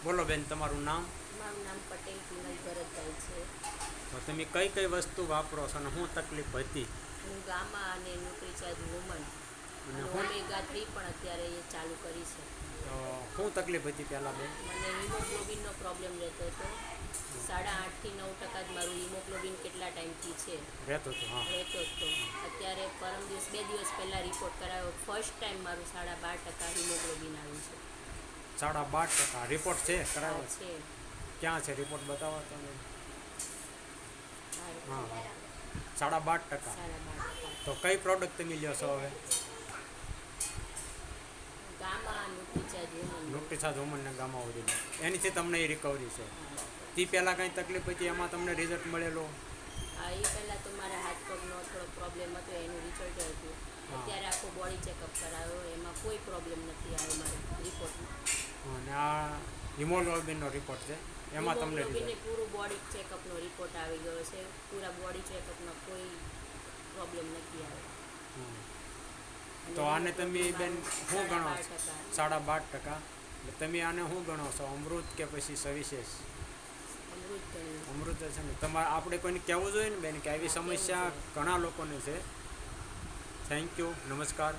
બોલો બેન, તમારું નામ? મારું નામ પટેલ પિનલ ભરતભાઈ છે. તો તમે કઈ કઈ વસ્તુ વાપરો છો અને શું તકલીફ હતી? હું ગામા અને ન્યુટ્રીચાર્જ વુમન અને અને શું ઓમેગા 3 પણ અત્યારે એ ચાલુ કરી છે. શું તકલીફ હતી પહેલાં બેન? મને હિમોગ્લોબિનનો પ્રોબ્લેમ રહેતો હતો. 8.5 થી 9% જ મારું હિમોગ્લોબિન કેટલા ટાઈમથી છે રહેતો હતો? હા. રહેતો હતો. અત્યારે પરમ દિવસ 2 દિવસ પહેલાં રિપોર્ટ કરાવ્યો. ફર્સ્ટ ટાઈમ મારું 12.5% હિમોગ્લોબિન આવ્યું છે. 12.5% રિપોર્ટ છે આ કરાવ્યો? છે ક્યાં છે રિપોર્ટ? બતાવો તમે. હા હા, 12.5%. 12.5%. તો કઈ પ્રોડક્ટ તમે લ્યો છો હવે? Gamma Nutricharge woman. ન્યુટ્રીચાર્જ વુમનને ગામા ઓરિજિનલ, એનીથી તમને એ રિકવરી છે. તે પહેલાં કંઈ તકલીફ હતી, એમાં તમને રિઝલ્ટ મળેલો? હા, એ પહેલાં તો મારા હાથ પગનો થોડો પ્રોબ્લેમ હતો, એનું રિઝલ્ટ હતું. હા. અત્યારે આખો બોડી ચેકઅપ કરાવ્યો, એમાં કોઈ પ્રોબ્લેમ નથી આવ્યો મારા રિપોર્ટમાં. અને આ હિમોગ્લોબિનનો રિપોર્ટ છે, એમાં તમને હિમોગ્લોબિન રિઝલ્ટ. પૂરું બોડી ચેકઅપનો રિપોર્ટ આવી ગયો છે. પૂરા બોડી ચેકઅપમાં કોઈ પ્રોબ્લેમ નથી આવ્યો. તો આને તમે બેન શું ગણો છો? 12.5%. 12.5%. તમે આને શું ગણો છો, અમૃત કે પછી સવિશેષ? અમૃત ગણ્યું. અમૃત છે ને. તમારે આપણે કોઈને કહેવું જોઈએ ને બેન કે આવી હા, કહેવું સમસ્યા જોઈએ. ઘણા લોકોને છે. થેન્ક યુ, નમસ્કાર.